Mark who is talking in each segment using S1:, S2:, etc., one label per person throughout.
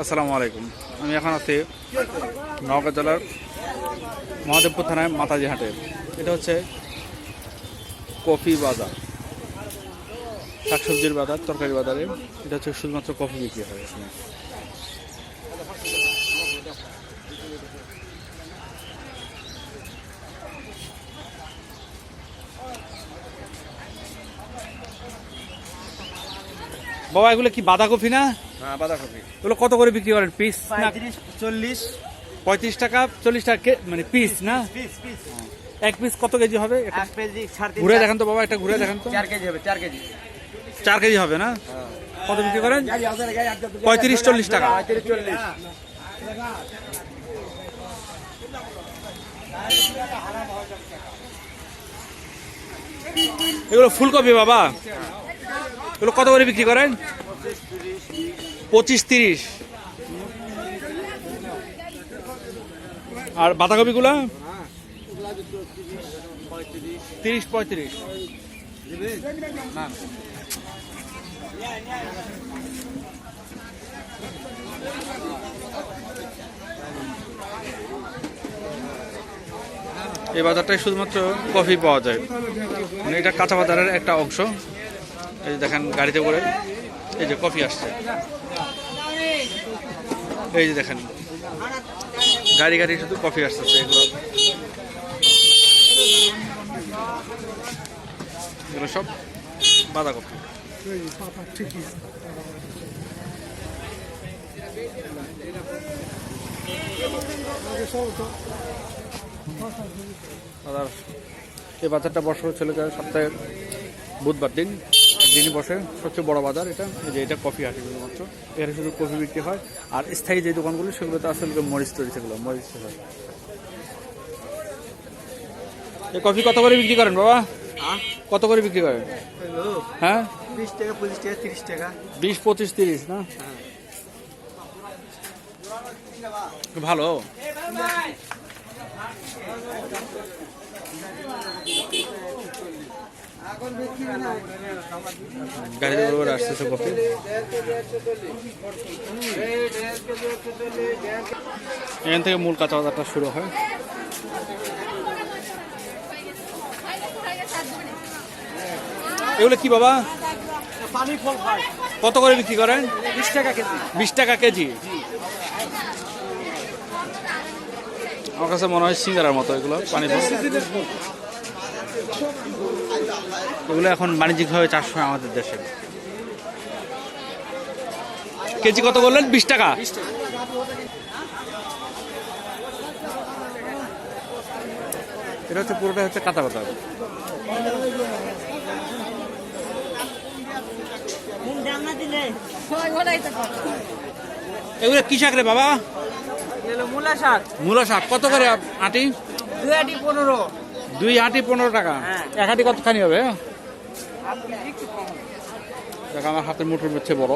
S1: আসসালামু আলাইকুম। আমি এখন আছি নওগাঁ জেলার মহাদেবপুর থানায় মাতাজি হাটে। এটা হচ্ছে কফি বাজার, শাকসবজির বাজার, তরকারি বাজারে। এটা হচ্ছে শুধুমাত্র কফি বিক্রি হয় এখানে। বাবা, এগুলো কি বাঁধাকপি না?
S2: হ্যাঁ, বাঁধাকপি।
S1: এগুলো কত করে বিক্রি করেন? পিস না?
S2: 40
S1: 35 টাকা, 40 টাকা মানে পিস না?
S2: পিস।
S1: এক পিস কত কেজি হবে?
S2: এক কেজি 3.5
S1: ঘুরে দেখান তো বাবা, একটা ঘুরে দেখান তো।
S2: 4 কেজি হবে, 4 কেজি।
S1: 4 কেজি হবে না? কত বিক্রি করেন? 35-40 টাকা।
S2: 35-40।
S1: এগুলো ফুলকপি বাবা, এগুলো কত করে বিক্রি করেন? 25-30। আর বাঁধাকপিগুলো 30-35। না, এই বাজারটায় শুধুমাত্র কফি পাওয়া যায়, মানে এটা কাঁচা বাজারের একটা অংশ। এই যে দেখেন গাড়িতে করে এই যে কফি আসছে, এই যে দেখেন গাড়ি গাড়ি শুধু কফি আসতেছে। এগুলো সব বাঁধাকপি। এই বাজারটা বসে ছিল সপ্তাহে বুধবার দিন, একদিনই বসে। সবচেয়ে বড় বাজার এটা। এই যে এটা কফি হাট, শুধুমাত্র এখানে শুধু কফি বিক্রি হয়। আর স্থায়ী যে দোকানগুলো সেগুলোতে আসলে মরিচ তৈরি, সেগুলো মরিচ হয়। এই কফি কত করে বিক্রি করেন বাবা? কত করে বিক্রি করেন? হ্যাঁ,
S2: 20 টাকা, 25 টাকা, 30 টাকা।
S1: 20, 25, 30 না? ভালো। গাড়িতে করে আসতেছে কফি। এখান থেকে মূল কাঁচা বাজারটা শুরু হয়। এগুলো কি বাবা?
S2: পানি ফল খায়।
S1: কত করে বিক্রি করেন?
S2: 20 টাকা কেজি।
S1: 20 টাকা কেজি। আমার কাছে মনে হয় সিঙ্গারার মতো এগুলো পানি ফল। এগুলো এখন বাণিজ্যিকভাবে চাষ হয় আমাদের দেশে। কেজি কত বললেন? 20 টাকা। এটা হচ্ছে পুরোটা হচ্ছে কাঁচা বাজার। এগুলো কি শাক রে বাবা?
S2: মূলা শাক।
S1: মূলা শাক কত করে আটি?
S2: 2 আটি 15।
S1: 2 আটি 15 টাকা। এক আটি কতখানি হবে? দেখ, আমার হাতের মুঠোর হচ্ছে বড়।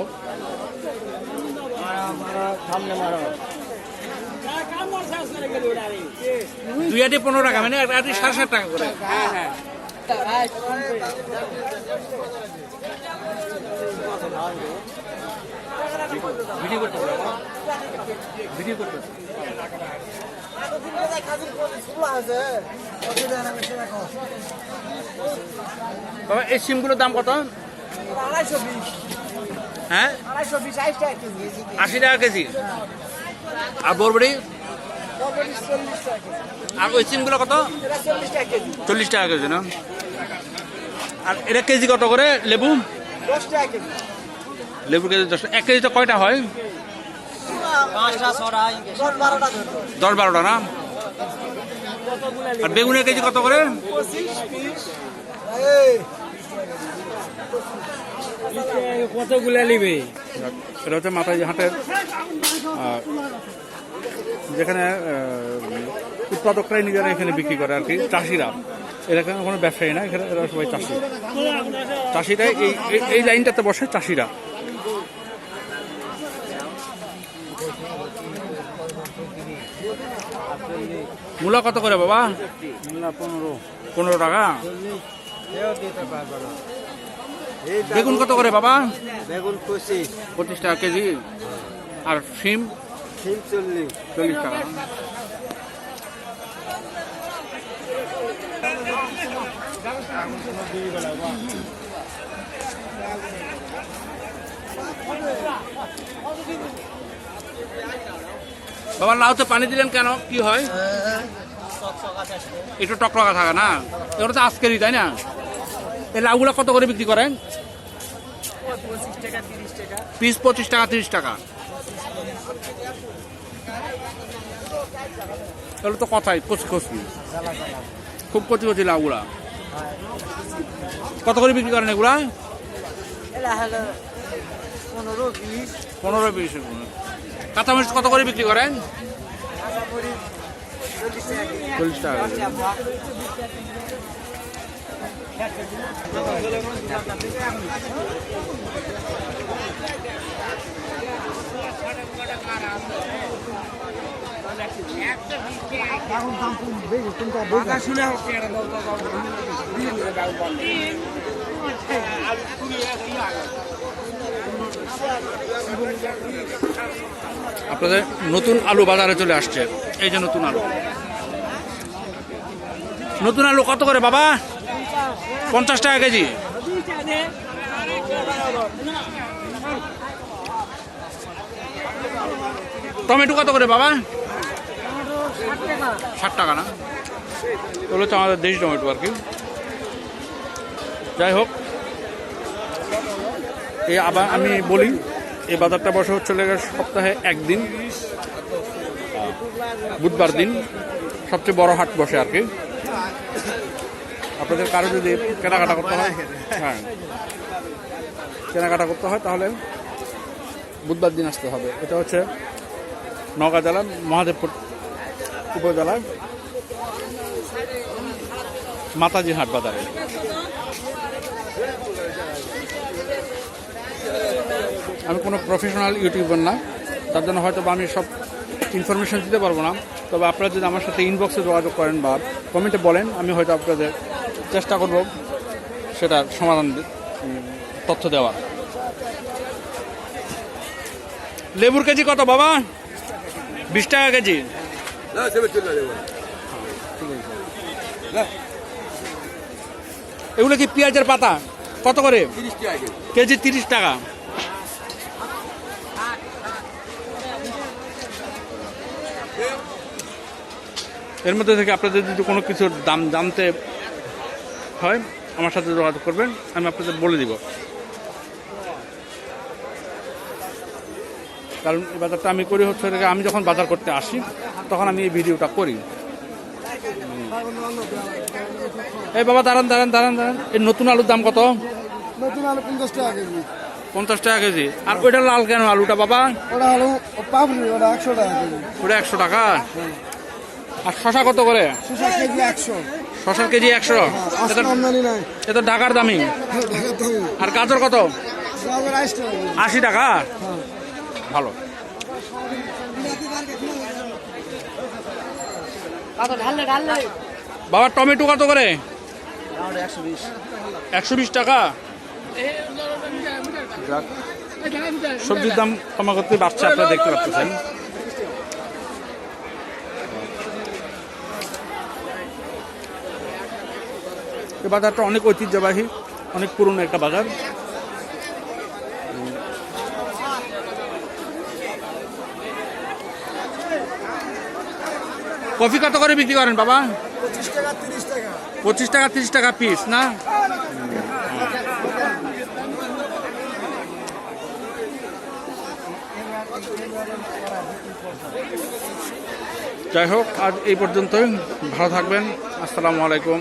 S1: 2 আটি 15 টাকা, মানে এক আটি 7.5 টাকা করে। ভিডিও করতে বাবা, এই সিমগুলোর দাম কত?
S2: 220।
S1: হ্যাঁ,
S2: 220, 80 টাকা কেজি।
S1: 80 টাকা কেজি। আর বরবটি?
S2: 40 টাকা কেজি।
S1: আর ওই সিমগুলো কত?
S2: 40 টাকা কেজি।
S1: 40 টাকা কেজি না? আর এটা কেজি কত করে? লেবু
S2: 10 টাকা কেজি।
S1: লেবু কেজি 10। 1 কেজিতে কয়টা হয়?
S2: 5টা 6টা 10-12টা।
S1: 10-12টা না? আর বেগুনের কেজি কত করে?
S2: 25-30।
S1: কতগুলা নিবে? এটা হচ্ছে মাতাজি হাটের, যেখানে উৎপাদকরাই নিজেরা এখানে বিক্রি করে আর কি, চাষিরা। এখানে কোনো ব্যবসায়ী না, এখানে এরা সবাই চাষি। চাষিরাই এই লাইনটাতে বসে চাষিরা। মূলা কত করে বাবা?
S2: মূলা
S1: 15 টাকা। বেগুন কত করে বাবা?
S2: বেগুন 25
S1: টাকা কেজি। আর শিম
S2: সিম 40।
S1: 40 টাকা। বাবা লাউতে পানি দিলেন কেন, কি হয়? একটু টকটকা থাকে না, এগুলো তো আজকেরই, তাই না? এই লাউগুলো কত করে বিক্রি করেন?
S2: 25 টাকা 30 টাকা।
S1: পিস 25 টাকা 30 টাকা। তাহলে তো কথাই কচি কচি, খুব কচি কচি লাউগুলা। কত করে বিক্রি করেন এগুলা?
S2: এটা হলো 15-20।
S1: 15-20। কাঁচামরিচ কত করে বিক্রি করেন?
S2: কাঁচামরিচ 40
S1: 40
S2: টাকা।
S1: টাকা। আপনাদের নতুন আলু বাজারে চলে আসছে, এই যে নতুন আলু। নতুন আলু কত করে বাবা? 50 টাকা কেজি। টমেটো কত করে বাবা? 60 টাকা না? এগুলো হচ্ছে আমাদের দেশি টমেটো আর কি। যাই হোক, এই আবার আমি বলি, এই বাজারটা বসে হচ্ছে সপ্তাহে একদিন, বুধবার দিন সবচেয়ে বড় হাট বসে আর কি। আপনাদের কারো যদি কেনাকাটা করতে হয়, হ্যাঁ কেনাকাটা করতে হয়, তাহলে বুধবার দিন আসতে হবে। এটা হচ্ছে নওগাঁ জেলার মহাদেবপুর উপজেলার মাতাজি হাট বাজারে। আমি কোনো প্রফেশনাল ইউটিউবার না, তার জন্য হয়তো আমি সব ইনফরমেশন দিতে পারবো না। তবে আপনারা যদি আমার সাথে ইনবক্সে যোগাযোগ করেন বা কমেন্টে বলেন, আমি হয়তো আপনাদের চেষ্টা করব সেটার সমাধান তথ্য দেওয়ার। লেবুর কেজি কত বাবা? 20 টাকা কেজি। এগুলো কি পেঁয়াজের পাতা কত করে? কেজি 30 টাকা। এর মধ্যে থেকে আপনাদের যদি কোনো কিছুর দাম জানতে হয় আমার সাথে যোগাযোগ করবেন, আমি আপনাদের বলে দিব। কারণ এই বাজারটা আমি করি হচ্ছে, আমি যখন বাজার করতে আসি তখন আমি এই ভিডিওটা করি। এই বাবা দাঁড়ান দাঁড়ান দাঁড়ান দাঁড়ান, এই নতুন আলুর দাম কত?
S2: নতুন আলু 50 টাকা কেজি।
S1: 50 টাকা কেজি। আর ওইটা লাল কেন আলুটা বাবা?
S2: ওটা হলো পাবলি, ওটা 100 টাকা কেজি।
S1: ওটা 100 টাকা। আর শশা কত করে?
S2: শসা কেজি 100।
S1: শশার কেজি 100।
S2: আজকে আমদানি নাই।
S1: এটা ঢাকার দামি। আর গাজর কত?
S2: গাজর 80 টাকা কেজি।
S1: 80 টাকা। ভালো। বাবা টমেটো কত করে?
S2: 120।
S1: 120 টাকা। সবজির দাম ক্রমাগত বাড়ছে, আপনারা দেখতে পাচ্ছেন। এই বাজারটা অনেক ঐতিহ্যবাহী, অনেক পুরনো একটা বাজার। কফি কত করে বিক্রি করেন বাবা?
S2: 25 টাকা 30 টাকা।
S1: 25 টাকা 30 টাকা পিস না? যাই হোক, আজ এই পর্যন্তই। ভালো থাকবেন। আসসালামু আলাইকুম।